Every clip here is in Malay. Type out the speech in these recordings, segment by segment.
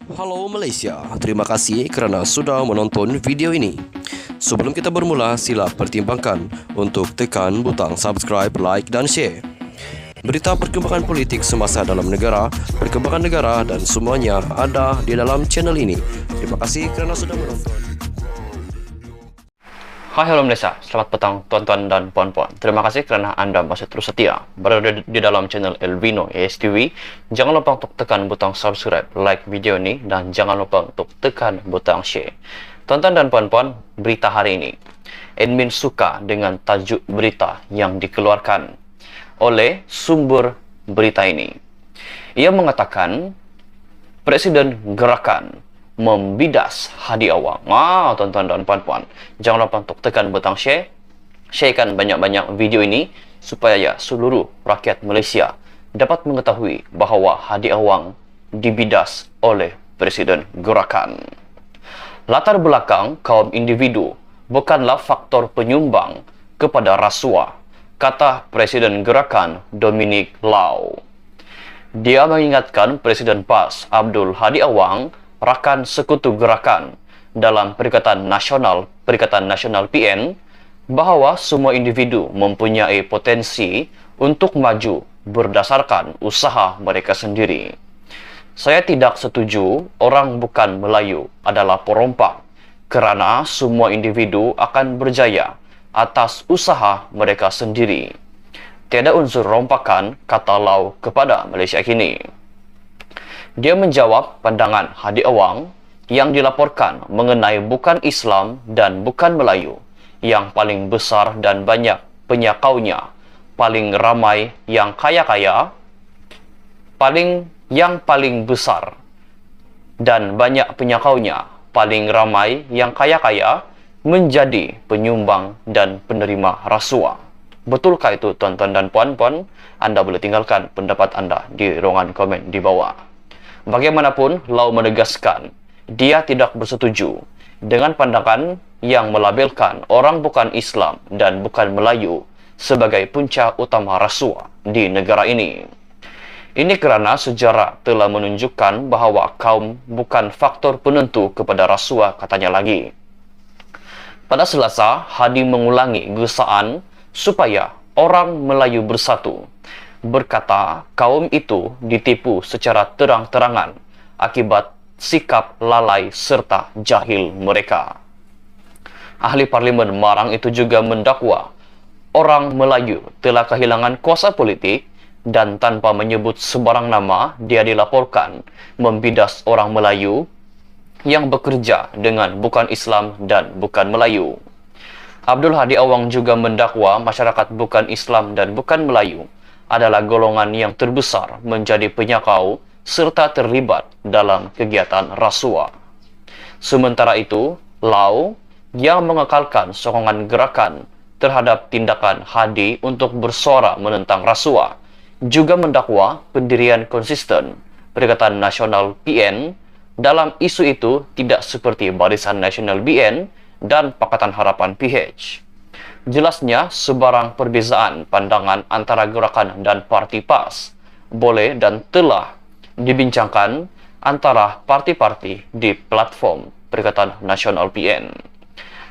Halo Malaysia, terima kasih kerana sudah menonton video ini. Sebelum kita bermula, sila pertimbangkan untuk tekan butang subscribe, like dan share. Berita perkembangan politik semasa dalam negara, perkembangan negara dan semuanya ada di dalam channel ini. Terima kasih kerana sudah menonton. Hai halo Malaysia, selamat petang tuan-tuan dan puan-puan. Terima kasih kerana anda masih terus setia berada di dalam channel Elvino ASTV. Jangan lupa untuk tekan butang subscribe, like video ini dan jangan lupa untuk tekan butang share. Tuan-tuan dan puan-puan, berita hari ini. Admin suka dengan tajuk berita yang dikeluarkan oleh sumber berita ini. Ia mengatakan Presiden Gerakan membidas Hadi Awang. Tuan-tuan dan puan-puan, jangan lupa untuk tekan butang share. Sharekan banyak-banyak video ini supaya seluruh rakyat Malaysia dapat mengetahui bahawa Hadi Awang dibidas oleh Presiden Gerakan. Latar belakang kaum individu bukanlah faktor penyumbang kepada rasuah, kata Presiden Gerakan Dominic Lau. Dia mengingatkan Presiden PAS Abdul Hadi Awang, rakan sekutu gerakan dalam Perikatan Nasional PN, bahawa semua individu mempunyai potensi untuk maju berdasarkan usaha mereka sendiri. Saya tidak setuju orang bukan Melayu adalah perompak kerana semua individu akan berjaya atas usaha mereka sendiri. Tiada unsur rompakan, kata Lau kepada Malaysia Kini. Dia menjawab pandangan Hadi Awang yang dilaporkan mengenai bukan Islam dan bukan Melayu yang paling besar dan banyak penyakaunya, paling ramai yang kaya-kaya, yang paling besar dan banyak penyakaunya, paling ramai yang kaya-kaya, menjadi penyumbang dan penerima rasuah. Betulkah itu tuan-tuan dan puan-puan? Anda boleh tinggalkan pendapat anda di ruangan komen di bawah. Bagaimanapun, Lau menegaskan dia tidak bersetuju dengan pandangan yang melabelkan orang bukan Islam dan bukan Melayu sebagai punca utama rasuah di negara ini. Ini kerana sejarah telah menunjukkan bahawa kaum bukan faktor penentu kepada rasuah, katanya lagi. Pada Selasa, Hadi mengulangi gesaan supaya orang Melayu bersatu. Berkata kaum itu ditipu secara terang-terangan akibat sikap lalai serta jahil mereka. Ahli Parlimen Marang itu juga mendakwa orang Melayu telah kehilangan kuasa politik dan tanpa menyebut sebarang nama, dia dilaporkan membidas orang Melayu yang bekerja dengan bukan Islam dan bukan Melayu. Abdul Hadi Awang juga mendakwa masyarakat bukan Islam dan bukan Melayu adalah golongan yang terbesar menjadi penyakau serta terlibat dalam kegiatan rasuah. Sementara itu, Lau yang mengekalkan sokongan gerakan terhadap tindakan Hadi untuk bersuara menentang rasuah juga mendakwa pendirian konsisten Perikatan Nasional PN dalam isu itu tidak seperti Barisan Nasional BN dan Pakatan Harapan PH. Jelasnya, sebarang perbezaan pandangan antara gerakan dan parti PAS boleh dan telah dibincangkan antara parti-parti di platform Perikatan Nasional PN.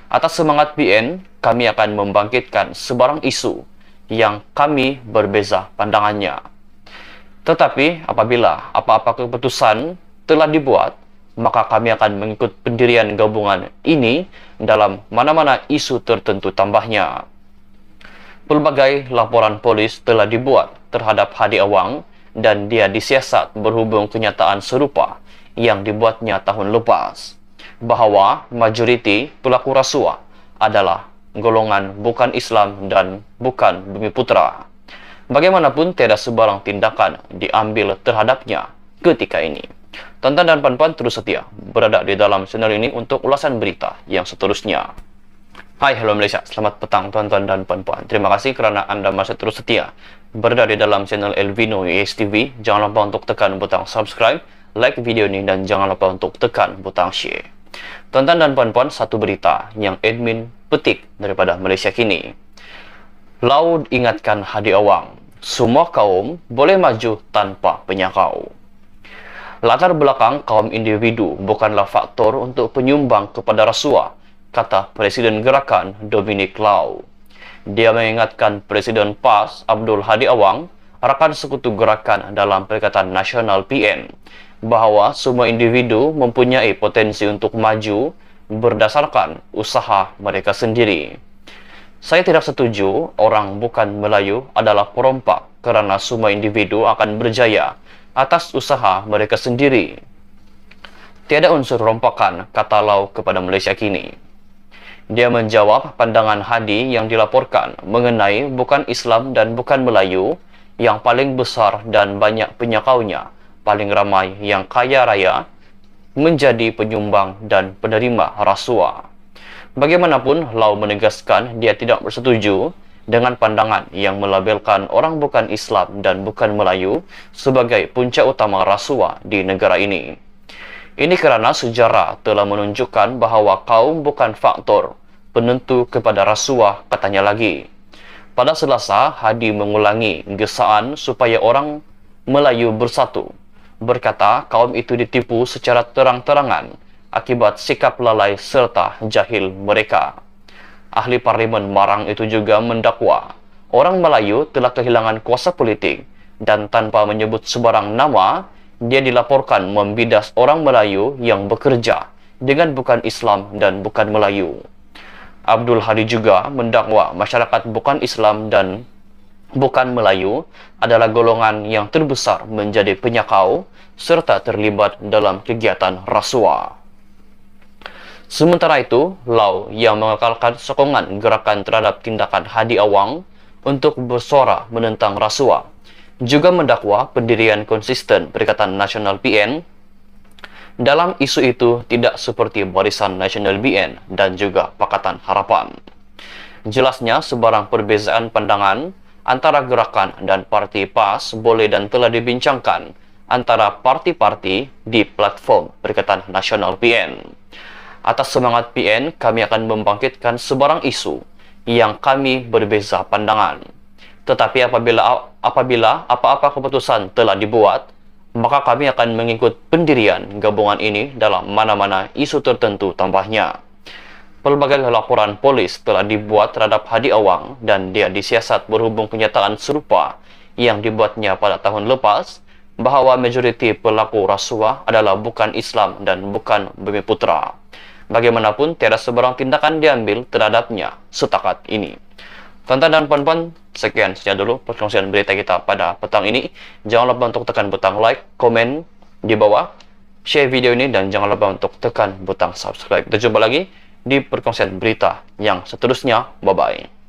Atas semangat PN, kami akan membangkitkan sebarang isu yang kami berbeza pandangannya. Tetapi apabila apa-apa keputusan telah dibuat, maka kami akan mengikut pendirian gabungan ini dalam mana-mana isu tertentu, tambahnya. Pelbagai laporan polis telah dibuat terhadap Hadi Awang dan dia disiasat berhubung kenyataan serupa yang dibuatnya tahun lepas, bahawa majoriti pelaku rasuah adalah golongan bukan Islam dan bukan Bumiputera. Bagaimanapun, tiada sebarang tindakan diambil terhadapnya ketika ini. Tuan-tuan dan puan-puan, terus setia berada di dalam channel ini untuk ulasan berita yang seterusnya. Hai, hello Malaysia, selamat petang tuan-tuan dan puan-puan. Terima kasih kerana anda masih terus setia berada di dalam channel Elvino ASTV. Jangan lupa untuk tekan butang subscribe, like video ini dan jangan lupa untuk tekan butang share. Tuan-tuan dan puan-puan, satu berita yang admin petik daripada Malaysia Kini. Lau ingatkan Hadi Awang, semua kaum boleh maju tanpa penyakau. Latar belakang kaum individu bukanlah faktor untuk penyumbang kepada rasuah, kata Presiden Gerakan Dominic Lau. Dia mengingatkan Presiden PAS Abdul Hadi Awang, rakan sekutu gerakan dalam Perikatan Nasional PN, bahwa semua individu mempunyai potensi untuk maju berdasarkan usaha mereka sendiri. Saya tidak setuju orang bukan Melayu adalah perompak kerana semua individu akan berjaya atas usaha mereka sendiri. Tiada unsur rompakan, kata Lau kepada Malaysia Kini. Dia menjawab pandangan Hadi yang dilaporkan mengenai bukan Islam dan bukan Melayu yang paling besar dan banyak penyakaunya, paling ramai yang kaya raya, menjadi penyumbang dan penerima rasuah. Bagaimanapun, Lau menegaskan dia tidak bersetuju dengan pandangan yang melabelkan orang bukan Islam dan bukan Melayu sebagai punca utama rasuah di negara ini. Ini kerana sejarah telah menunjukkan bahawa kaum bukan faktor penentu kepada rasuah, katanya lagi. Pada Selasa, Hadi mengulangi gesaan supaya orang Melayu bersatu. Berkata kaum itu ditipu secara terang-terangan akibat sikap lalai serta jahil mereka. Ahli Parlimen Marang itu juga mendakwa orang Melayu telah kehilangan kuasa politik dan tanpa menyebut sebarang nama, dia dilaporkan membidas orang Melayu yang bekerja dengan bukan Islam dan bukan Melayu. Abdul Hadi juga mendakwa masyarakat bukan Islam dan bukan Melayu adalah golongan yang terbesar menjadi penyakau serta terlibat dalam kegiatan rasuah. Sementara itu, Lau yang mengekalkan sokongan gerakan terhadap tindakan Hadi Awang untuk bersuara menentang rasuah, juga mendakwa pendirian konsisten Perikatan Nasional PN dalam isu itu tidak seperti Barisan Nasional BN dan juga Pakatan Harapan. Jelasnya, sebarang perbezaan pandangan antara gerakan dan parti PAS boleh dan telah dibincangkan antara parti-parti di platform Perikatan Nasional PN. Atas semangat PN, kami akan membangkitkan sebarang isu yang kami berbeza pandangan. Tetapi apabila apa-apa keputusan telah dibuat, maka kami akan mengikut pendirian gabungan ini dalam mana-mana isu tertentu, tambahnya. Pelbagai laporan polis telah dibuat terhadap Hadi Awang dan dia disiasat berhubung kenyataan serupa yang dibuatnya pada tahun lepas bahawa majoriti pelaku rasuah adalah bukan Islam dan bukan Bumi-Putra. Bagaimanapun, tiada sebarang tindakan diambil terhadapnya setakat ini. Tuan-tuan dan puan-puan, sekian saja dulu perkongsian berita kita pada petang ini. Jangan lupa untuk tekan butang like, komen di bawah, share video ini, dan jangan lupa untuk tekan butang subscribe. Kita jumpa lagi di perkongsian berita yang seterusnya. Bye-bye.